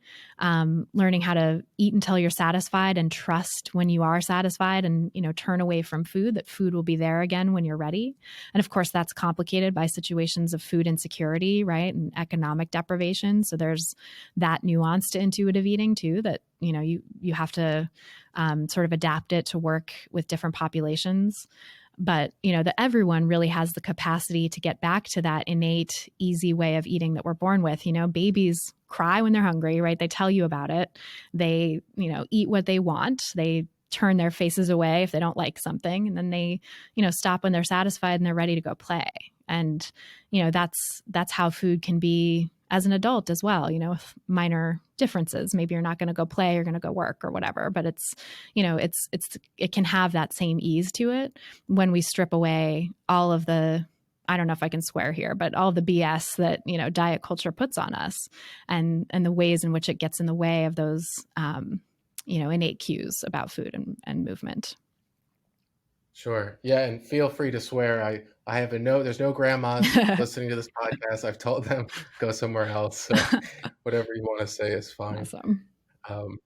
learning how to eat until you're satisfied and trust when you are satisfied, and, turn away from food, that food will be there again when you're ready. And of course, that's complicated by situations of food insecurity, right? And economic deprivation. So there's that nuance to intuitive eating too, that, you have to sort of adapt it to work with different populations. But that everyone really has the capacity to get back to that innate easy way of eating that we're born with. Babies cry when they're hungry, right? They tell you about it. They eat what they want. They turn their faces away if they don't like something, and then they stop when they're satisfied and they're ready to go play. And that's how food can be as an adult as well, with minor differences. Maybe you're not going to go play, you're going to go work or whatever, but it can have that same ease to it when we strip away all of the, I don't know if I can swear here, but all the BS that, diet culture puts on us, and the ways in which it gets in the way of those, innate cues about food and movement. Sure. Yeah, and feel free to swear. I have a note. There's no grandmas listening to this podcast. I've told them go somewhere else. So whatever you want to say is fine. Awesome. Um,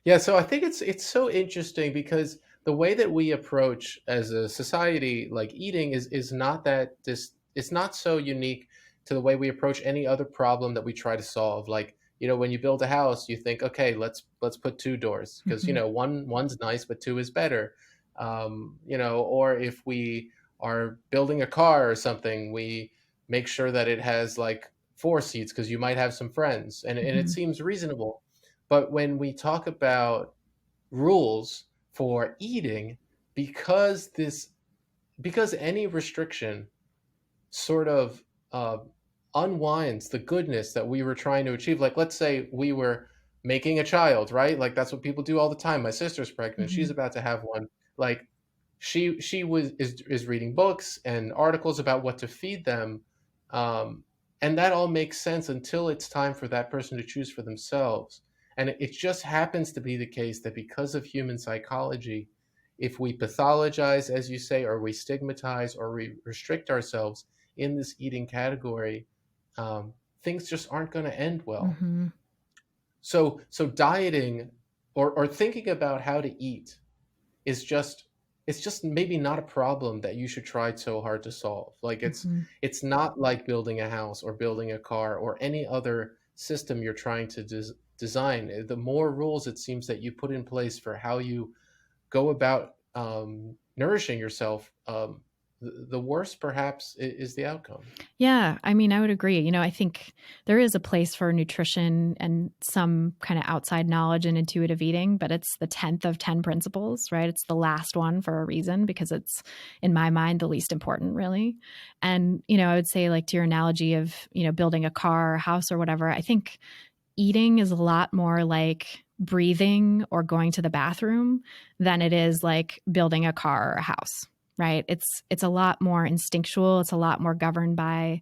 yeah, so I think it's so interesting because the way that we approach as a society, like eating, is not that this. It's not so unique to the way we approach any other problem that we try to solve. Like, when you build a house, you think, okay, let's put two doors because Mm-hmm. one's nice, but two is better. Or if we are building a car or something, we make sure that it has like four seats because you might have some friends, and it Mm-hmm. seems reasonable. But when we talk about rules for eating, because this because any restriction sort of unwinds the goodness that we were trying to achieve. Like, let's say we were making a child, right? Like that's what people do all the time. My sister's pregnant; Mm-hmm. she's about to have one. Like she is reading books and articles about what to feed them, um, and that all makes sense until it's time for that person to choose for themselves. And it just happens to be the case that because of human psychology, if we pathologize, as you say, or we stigmatize or we restrict ourselves in this eating category, things just aren't going to end well. Mm-hmm. So dieting or thinking about how to eat is just it's just maybe not a problem that you should try so hard to solve. Like Mm-hmm. it's not like building a house or building a car or any other system you're trying to design. The more rules it seems that you put in place for how you go about nourishing yourself, the worse perhaps is the outcome. Yeah, I mean, I would agree. I think there is a place for nutrition and some kind of outside knowledge in intuitive eating, but it's the 10th of 10 principles, right? It's the last one for a reason because it's, in my mind, the least important, really. And, I would say, like to your analogy of, building a car or house or whatever, I think eating is a lot more like breathing or going to the bathroom than it is like building a car or a house, right? It's a lot more instinctual. It's a lot more governed by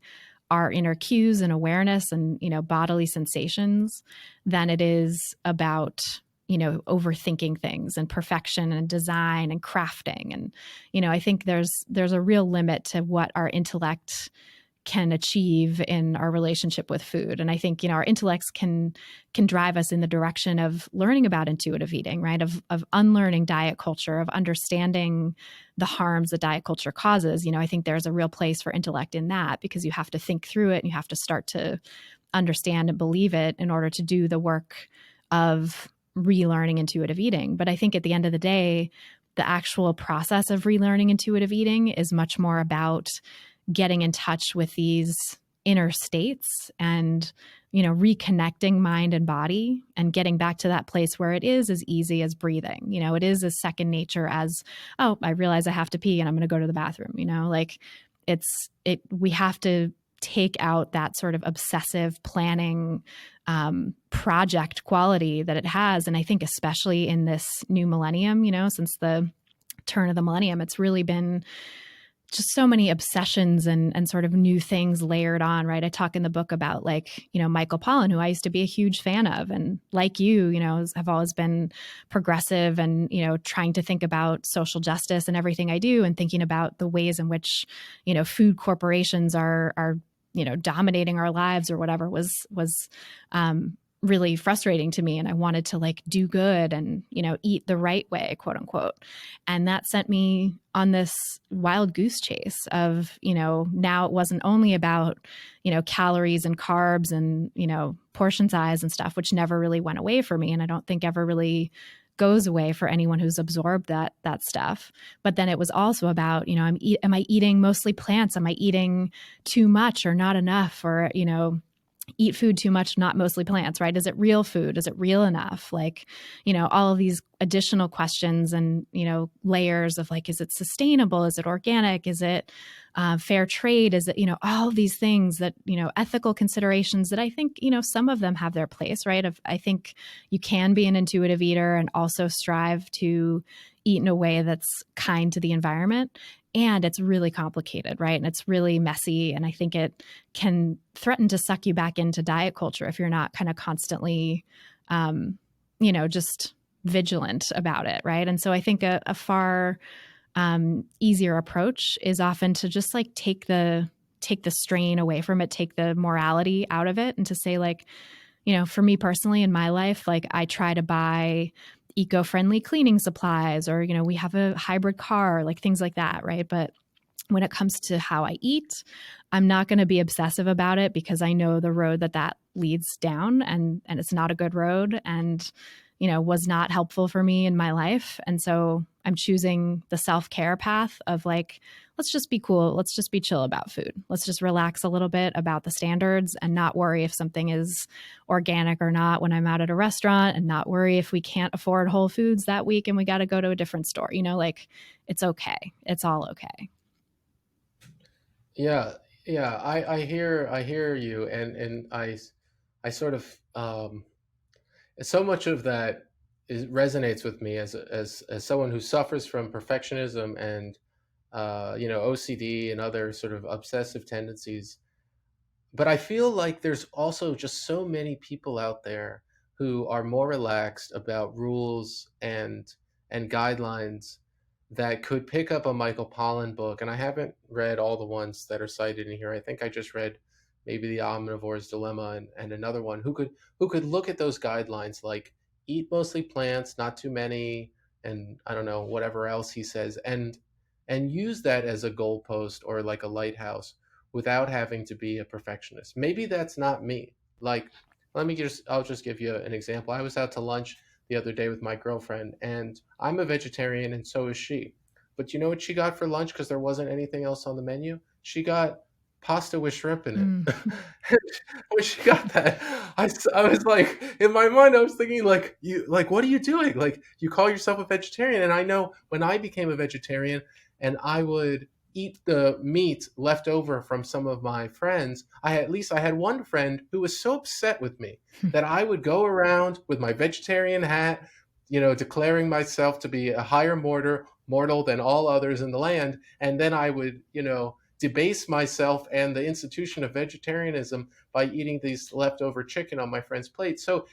our inner cues and awareness and, bodily sensations than it is about, overthinking things and perfection and design and crafting. And, I think there's a real limit to what our intellect can achieve in our relationship with food. And I think, our intellects can drive us in the direction of learning about intuitive eating, right? Of unlearning diet culture, of understanding the harms that diet culture causes. I think there's a real place for intellect in that because you have to think through it and you have to start to understand and believe it in order to do the work of relearning intuitive eating. But I think at the end of the day, the actual process of relearning intuitive eating is much more about getting in touch with these inner states and, reconnecting mind and body and getting back to that place where it is as easy as breathing. It is as second nature as, oh, I realize I have to pee and I'm going to go to the bathroom, like we have to take out that sort of obsessive planning project quality that it has. And I think especially in this new millennium, since the turn of the millennium, it's really been just so many obsessions and sort of new things layered on, right? I talk in the book about like, Michael Pollan, who I used to be a huge fan of. And like you know, have always been progressive and, trying to think about social justice and everything I do and thinking about the ways in which, food corporations are dominating our lives or whatever was really frustrating to me. And I wanted to like do good and, eat the right way, quote unquote. And that sent me on this wild goose chase of, now it wasn't only about, calories and carbs and, portion size and stuff, which never really went away for me. And I don't think ever really goes away for anyone who's absorbed that stuff. But then it was also about, am I eating mostly plants? Am I eating too much or not enough? Or, eat food too much, not mostly plants, right? Is it real food? Is it real enough? Like, all of these additional questions and, layers of like, is it sustainable? Is it organic? Is it fair trade? Is it, all of these things that, ethical considerations that I think, some of them have their place, right? I think you can be an intuitive eater and also strive to eat in a way that's kind to the environment. And it's really complicated, right? And it's really messy. And I think it can threaten to suck you back into diet culture if you're not kind of constantly, just vigilant about it, right? And so I think a far easier approach is often to just like take the strain away from it, take the morality out of it, and to say like, for me personally in my life, like I try to buy eco-friendly cleaning supplies or, we have a hybrid car, like things like that. Right. But when it comes to how I eat, I'm not going to be obsessive about it because I know the road that leads down and it's not a good road and, was not helpful for me in my life. And so I'm choosing the self-care path of like, let's just be cool. Let's just be chill about food. Let's just relax a little bit about the standards and not worry if something is organic or not when I'm out at a restaurant, and not worry if we can't afford Whole Foods that week and we got to go to a different store. Like it's okay. It's all okay. Yeah, yeah. I hear you, and I sort of so much of that resonates with me as someone who suffers from perfectionism and OCD and other sort of obsessive tendencies. But I feel like there's also just so many people out there who are more relaxed about rules and guidelines that could pick up a Michael Pollan book. And I haven't read all the ones that are cited in here. I think I just read maybe The Omnivore's Dilemma and another one who could look at those guidelines like eat mostly plants, not too many, and I don't know, whatever else he says, and use that as a goalpost or like a lighthouse without having to be a perfectionist. Maybe that's not me. Like, I'll just give you an example. I was out to lunch the other day with my girlfriend, and I'm a vegetarian, and so is she. But you know what she got for lunch because there wasn't anything else on the menu? She got pasta with shrimp in it. Mm. When she got that, I was like, in my mind, I was thinking, like, what are you doing? Like, you call yourself a vegetarian, and I know when I became a vegetarian, and I would eat the meat left over from some of my friends. I had one friend who was so upset with me that I would go around with my vegetarian hat, declaring myself to be a higher mortal than all others in the land, and then I would, debase myself and the institution of vegetarianism by eating these leftover chicken on my friend's plate. So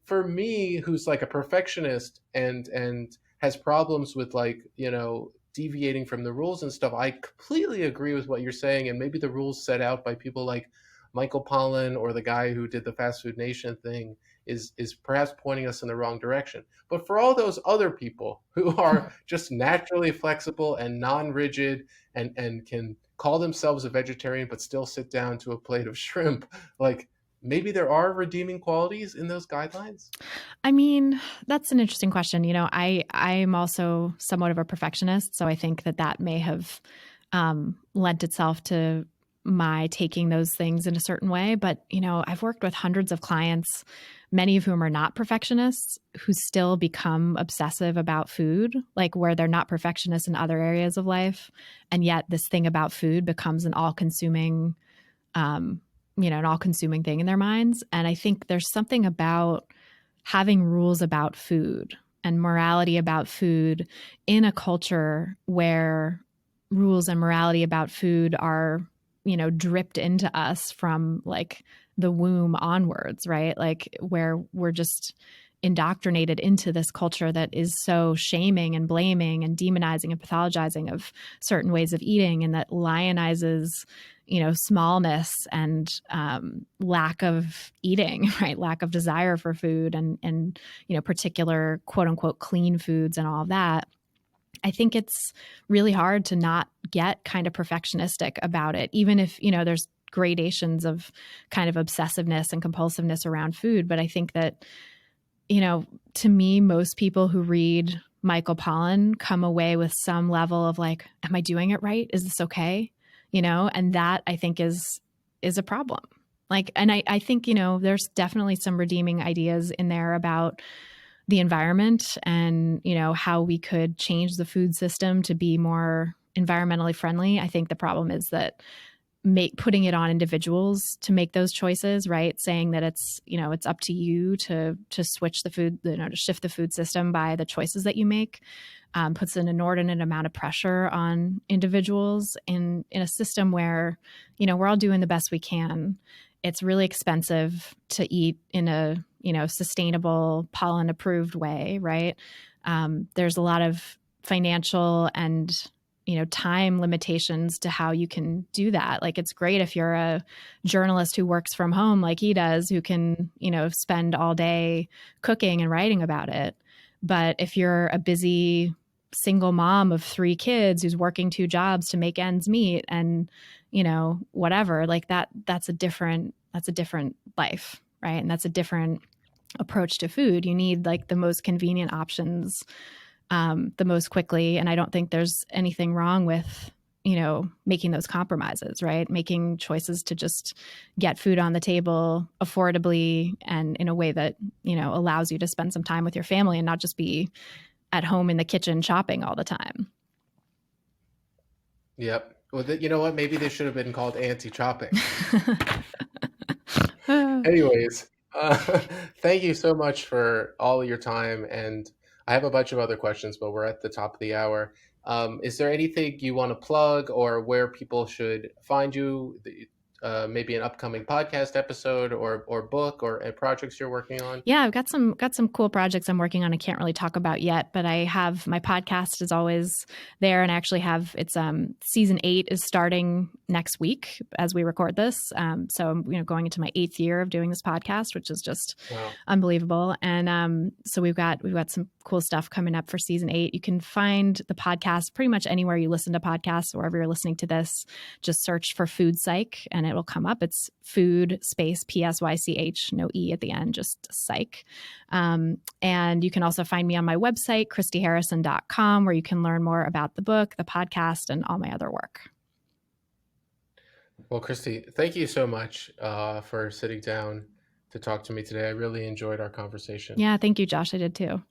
for me, who's like a perfectionist and has problems with like, deviating from the rules and stuff, I completely agree with what you're saying. And maybe the rules set out by people like Michael Pollan or the guy who did the Fast Food Nation thing is perhaps pointing us in the wrong direction. But for all those other people who are just naturally flexible and non-rigid and can call themselves a vegetarian but still sit down to a plate of shrimp, like maybe there are redeeming qualities in those guidelines. I mean, that's an interesting question. I'm also somewhat of a perfectionist, so I think that may have lent itself to my taking those things in a certain way. But, I've worked with hundreds of clients, many of whom are not perfectionists, who still become obsessive about food, like where they're not perfectionists in other areas of life. And yet this thing about food becomes an all-consuming thing in their minds. And I think there's something about having rules about food and morality about food in a culture where rules and morality about food are, dripped into us from like the womb onwards, right? Like where we're just indoctrinated into this culture that is so shaming and blaming and demonizing and pathologizing of certain ways of eating, and that lionizes, smallness and lack of eating, right? Lack of desire for food, and particular quote unquote clean foods and all of that. I think it's really hard to not get kind of perfectionistic about it, even if, there's gradations of kind of obsessiveness and compulsiveness around food. But I think that, to me, most people who read Michael Pollan come away with some level of like, am I doing it right? Is this okay? And that I think is a problem. Like, and I think, there's definitely some redeeming ideas in there about the environment and, how we could change the food system to be more environmentally friendly. I think the problem is that putting it on individuals to make those choices, right? Saying that it's up to you to switch the food, to shift the food system by the choices that you make, puts an inordinate amount of pressure on individuals in a system where, we're all doing the best we can. It's really expensive to eat in a, sustainable, pollen approved way, right? There's a lot of financial and time limitations to how you can do that. Like it's great if you're a journalist who works from home like he does, who can, spend all day cooking and writing about it. But if you're a busy single mom of 3 kids who's working 2 jobs to make ends meet and, whatever, like that's a different life, right? And that's a different approach to food. You need like the most convenient options the most quickly. And I don't think there's anything wrong with, making those compromises, right? Making choices to just get food on the table affordably and in a way that, allows you to spend some time with your family and not just be at home in the kitchen shopping all the time. Yep. Well, you know what? Maybe they should have been called anti-chopping. Anyways, thank you so much for all of your time. And I have a bunch of other questions, but we're at the top of the hour. Is there anything you want to plug or where people should find you? Maybe an upcoming podcast episode or book or projects you're working on? Yeah, I've got some cool projects I'm working on. I can't really talk about yet, but I have my podcast is always there, and I actually have it's season 8 is starting next week as we record this. So I'm going into my 8th year of doing this podcast, which is just Wow. unbelievable. And so we've got some cool stuff coming up for season 8. You can find the podcast pretty much anywhere you listen to podcasts, wherever you're listening to this. Just search for Food Psych and it will come up. It's food space PSYCH, no E at the end, just psych. And you can also find me on my website, christyharrison.com, where you can learn more about the book, the podcast, and all my other work. Well, Christy, thank you so much for sitting down to talk to me today. I really enjoyed our conversation. Yeah, thank you, Josh. I did too.